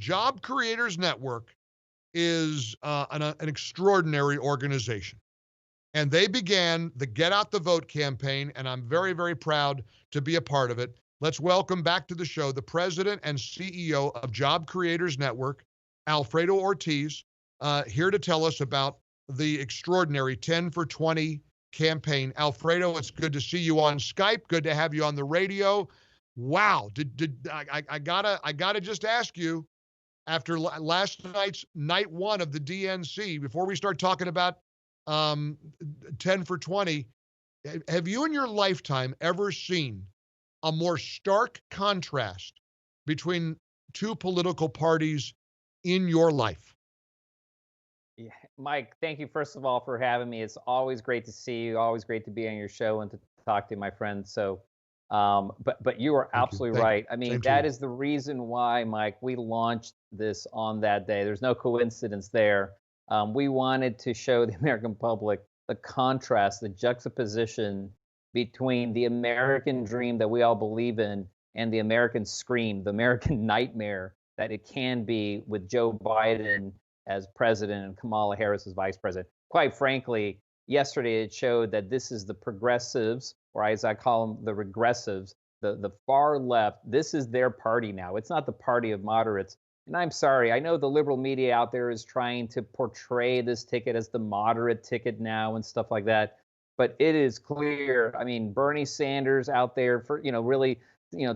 Job Creators Network is an extraordinary organization. And they began the Get Out the Vote campaign, and I'm very, very proud to be a part of it. Let's welcome back to the show the president and CEO of Job Creators Network, Alfredo Ortiz, here to tell us about the extraordinary 10 for 20 campaign. Alfredo, it's good to see you on Skype. Good to have you on the radio. Wow. I gotta just ask you, after last night's night one of the DNC, before we start talking about 10 for 20, have you in your lifetime ever seen a more stark contrast between two political parties in your life? Yeah, Mike, thank you first of all for having me. It's always great to see you, always great to be on your show and to talk to my friends. So but you are absolutely right. I mean, that is the reason why, Mike, we launched this on that day. There's no coincidence there. We wanted to show the American public the contrast, the juxtaposition between the American dream that we all believe in and the American scream, the American nightmare that it can be with Joe Biden as president and Kamala Harris as vice president. Quite frankly, yesterday it showed that this is the progressives, or as I call them, the regressives, the far left. This is their party now. It's not the party of moderates. And I'm sorry, I know the liberal media out there is trying to portray this ticket as the moderate ticket now and stuff like that. But it is clear. I mean, Bernie Sanders out there for, really,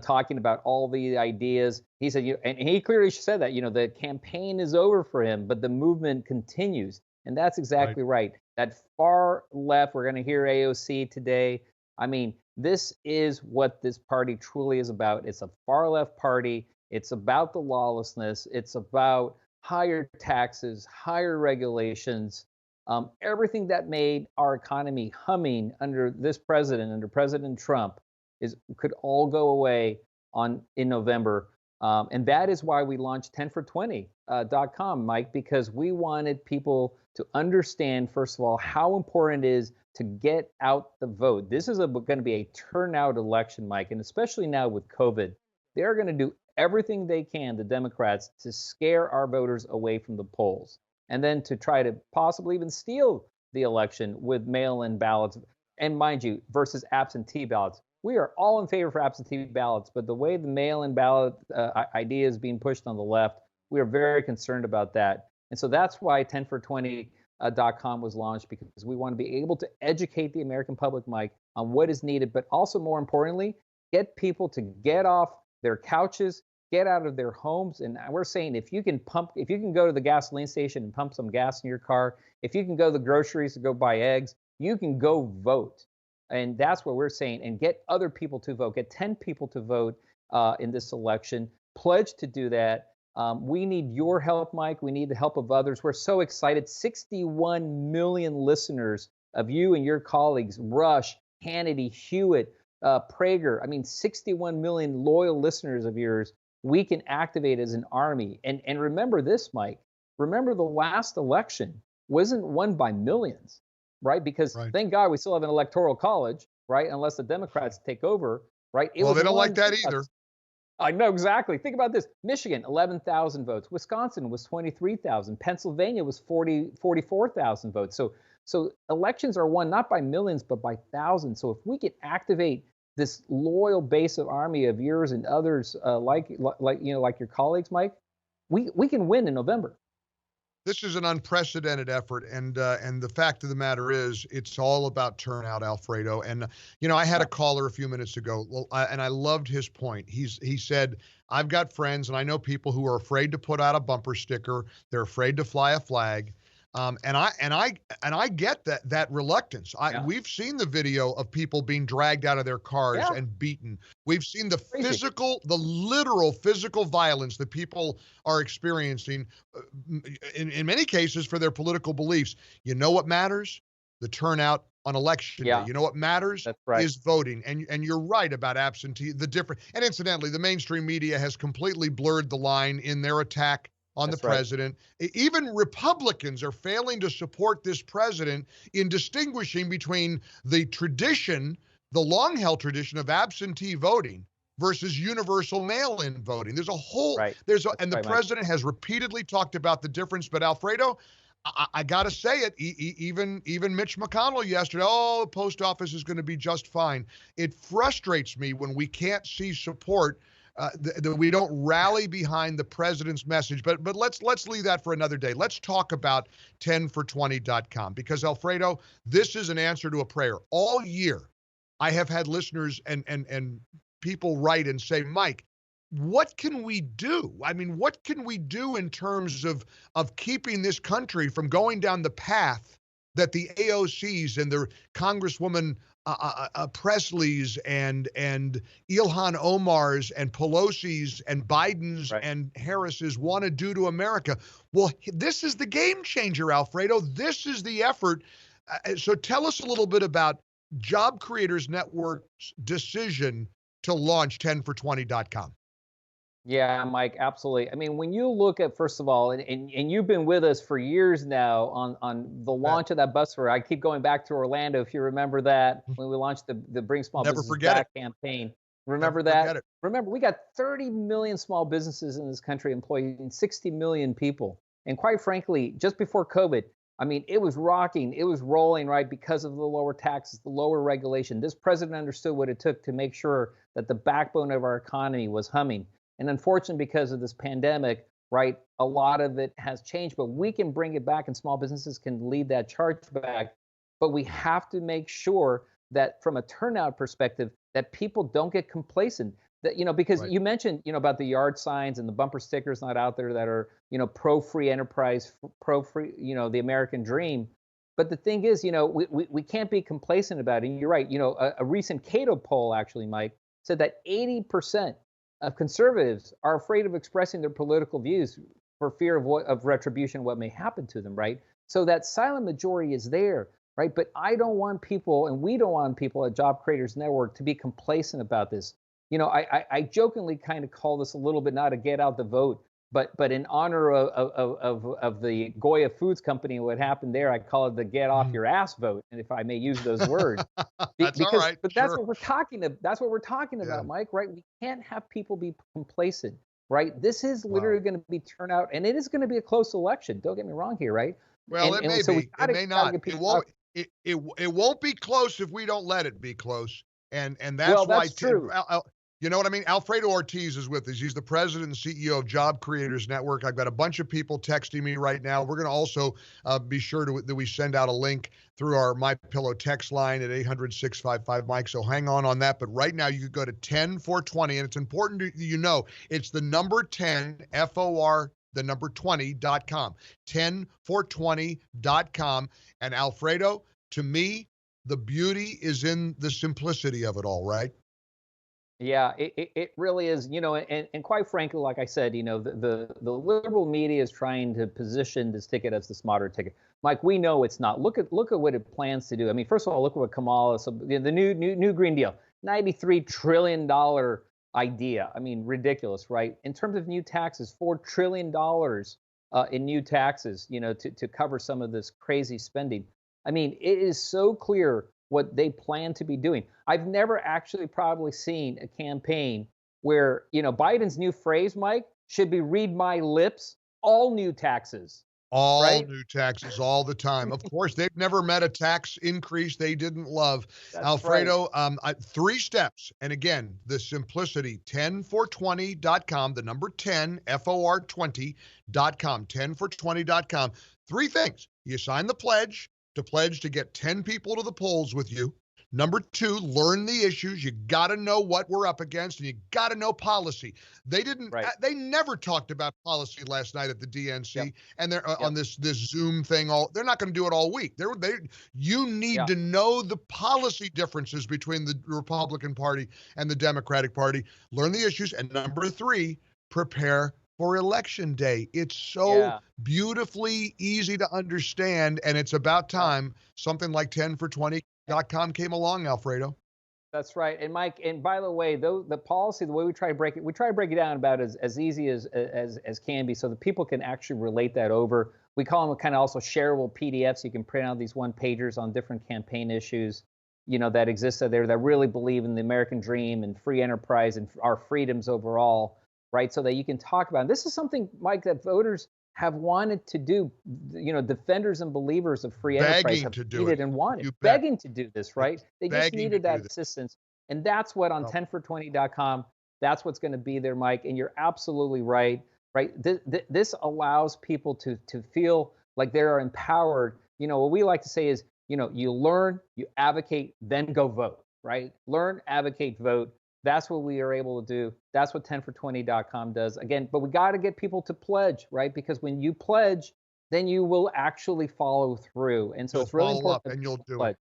talking about all the ideas. He said, and he clearly said that, the campaign is over for him, but the movement continues. And that's exactly right. That far left, we're going to hear AOC today. I mean, this is what this party truly is about. It's a far left party. It's about the lawlessness. It's about higher taxes, higher regulations, everything that made our economy humming under this president, under President Trump, could all go away in November. And that is why we launched 10for20.com, Mike, because we wanted people to understand, first of all, how important it is to get out the vote. This is going to be a turnout election, Mike, and especially now with COVID, they're going to do everything they can, the Democrats, to scare our voters away from the polls, and then to try to possibly even steal the election with mail-in ballots. And mind you, versus absentee ballots. We are all in favor for absentee ballots, but the way the mail-in ballot idea is being pushed on the left, we are very concerned about that. And so that's why 10for20.com was launched, because we want to be able to educate the American public, Mike, on what is needed, but also more importantly, get people to get off their couches, get out of their homes. And we're saying if you can go to the gasoline station and pump some gas in your car, if you can go to the groceries to go buy eggs, you can go vote. And that's what we're saying. And get other people to vote. Get 10 people to vote in this election. Pledge to do that. We need your help, Mike. We need the help of others. We're so excited. 61 million listeners of you and your colleagues, Rush, Hannity, Hewitt, Prager. I mean, 61 million loyal listeners of yours. We can activate as an army. And remember this, Mike. Remember the last election wasn't won by millions, right? Because thank God we still have an electoral college, right? Unless the Democrats take over, right? Well, they don't like that either. I know, exactly. Think about this. Michigan, 11,000 votes. Wisconsin was 23,000. Pennsylvania was 44,000 votes. So elections are won not by millions, but by thousands. So if we can activate this loyal base of army of yours and others, like your colleagues, Mike, we can win in November. This is an unprecedented effort, and the fact of the matter is, it's all about turnout, Alfredo. And I had a caller a few minutes ago, and I loved his point. He said, "I've got friends, and I know people who are afraid to put out a bumper sticker. They're afraid to fly a flag." And I get that reluctance. We've seen the video of people being dragged out of their cars and beaten. We've seen the literal physical violence that people are experiencing in many cases for their political beliefs. You know what matters? The turnout on election day. You know what matters is voting. And you're right about absentee, and incidentally, the mainstream media has completely blurred the line in their attack on the president. Even Republicans are failing to support this president in distinguishing between the tradition, the long-held tradition of absentee voting, versus universal mail-in voting. There's a whole, Right. and the president has repeatedly talked about the difference. But Alfredo, I got to say it, even Mitch McConnell yesterday, oh, the post office is going to be just fine. It frustrates me when we can't see support, that we don't rally behind the president's message. But let's leave that for another day. Let's talk about 10for20.com, because Alfredo, this is an answer to a prayer. All year, I have had listeners and people write and say, Mike, what can we do? I mean, what can we do in terms of keeping this country from going down the path that the AOCs and the Congresswoman Presley's and Ilhan Omar's and Pelosi's and Biden's and Harris's want to do to America? Well, this is the game changer, Alfredo. This is the effort. So tell us a little bit about Job Creators Network's decision to launch 10for20.com. Yeah, Mike, absolutely. I mean, when you look at, first of all, and you've been with us for years now on the launch of that bus fare. I keep going back to Orlando, if you remember that, when we launched the Bring Small Businesses Back campaign. Remember that? Remember, we got 30 million small businesses in this country employing 60 million people. And quite frankly, just before COVID, I mean, it was rocking, it was rolling, right, because of the lower taxes, the lower regulation. This president understood what it took to make sure that the backbone of our economy was humming. And unfortunately, because of this pandemic, right, a lot of it has changed, but we can bring it back and small businesses can lead that charge back. But we have to make sure that from a turnout perspective, that people don't get complacent. That, because you mentioned, about the yard signs and the bumper stickers not out there that are, pro-free enterprise, pro-free, the American dream. But the thing is, we can't be complacent about it. And you're right. A recent Cato poll, actually, Mike, said that 80% of conservatives are afraid of expressing their political views for fear of retribution, what may happen to them, right? So that silent majority is there, right? But I don't want people, and we don't want people at Job Creators Network to be complacent about this. I jokingly kind of call this a little bit not a get out the vote, but in honor of the Goya Foods Company, what happened there, I call it the get off your ass vote, and if I may use those words. That's all right. But that's what we're talking about. That's what we're talking about, Mike, right? We can't have people be complacent, right? This is literally going to be turnout, and it is going to be a close election. Don't get me wrong here, right? Well, it may be. It may not. It won't be close if we don't let it be close. And that's why. That's true. You know what I mean? Alfredo Ortiz is with us. He's the president and CEO of Job Creators Network. I've got a bunch of people texting me right now. We're going to also be sure that we send out a link through our MyPillow text line at 800-655-MIKE. So hang on that. But right now you could go to 10for20, and it's important to it's the number 10 FOR the number 20.com. 10for20.com. And Alfredo, to me, the beauty is in the simplicity of it all, right? Yeah, it really is, and quite frankly, like I said, the liberal media is trying to position this ticket as the smarter ticket. Mike, we know it's not. Look at what it plans to do. I mean, first of all, look at what Kamala, the new Green Deal, $93 trillion idea. I mean, ridiculous, right? In terms of new taxes, $4 trillion in new taxes, to cover some of this crazy spending. I mean, it is so clear what they plan to be doing. I've never actually probably seen a campaign where, Biden's new phrase, Mike, should be read my lips, all new taxes. All new taxes all the time. Of course, they've never met a tax increase they didn't love. That's Alfredo, 3 steps. And again, the simplicity, 10for20.com, the number 10, FOR20.com, 10for20.com. 3 things. You sign the pledge to get 10 people to the polls with you. Number 2, learn the issues. You got to know what we're up against, and you got to know policy. They never talked about policy last night at the DNC, and they're on this Zoom thing. They're not going to do it all week. You need to know the policy differences between the Republican Party and the Democratic Party. Learn the issues, and number 3, prepare for Election Day. It's so beautifully easy to understand, and it's about time something like 10for20.com came along, Alfredo. That's right. And Mike, and by the way, the policy, the way we try to break it down about as easy as can be, so that people can actually relate that over. We call them kind of also shareable PDFs. You can print out these one-pagers on different campaign issues. that exist out there that really believe in the American dream and free enterprise and our freedoms overall, right? So that you can talk about. And this is something, Mike, that voters have wanted to do. Defenders and believers of free enterprise have needed and wanted, begging to do this, right? They just needed that assistance. And that's what on 10for20.com, that's what's going to be there, Mike. And you're absolutely right, right? This allows people to feel like they are empowered. What we like to say is, you learn, you advocate, then go vote, right? Learn, advocate, vote. That's what we are able to do. That's what 10for20.com does. Again, but we got to get people to pledge, right? Because when you pledge, then you will actually follow through. And so it's really important. And you'll do it.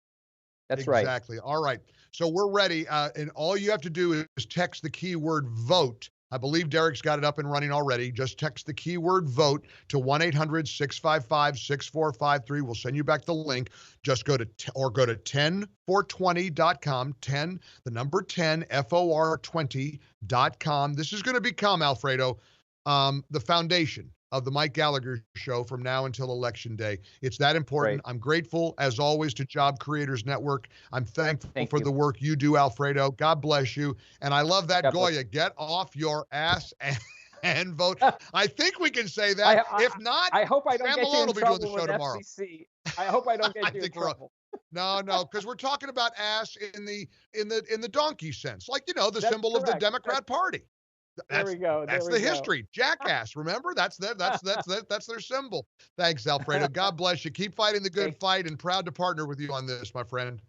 That's right. Exactly. All right. So we're ready. And all you have to do is text the keyword vote. I believe Derek's got it up and running already. Just text the keyword vote to 1-800-655-6453. We'll send you back the link. Just go to 10for20.com, 10, the number 10, FOR20.com. This is going to become, Alfredo, the foundation of the Mike Gallagher Show from now until Election Day. It's that important. Right. I'm grateful, as always, to Job Creators Network. I'm thankful for the work you do, Alfredo. God bless you. And I love that, Goya. Get off your ass and vote. I think we can say that. If not, I hope I don't Sam get Malone you in will be trouble doing the show tomorrow. FCC. I hope I don't get you in trouble. No, because we're talking about ass in the donkey sense, like the symbol of the Democrat Party. There we go. That's the history. Jackass. Remember? That's their symbol. Thanks, Alfredo. God bless you. Keep fighting the good fight, and proud to partner with you on this, my friend.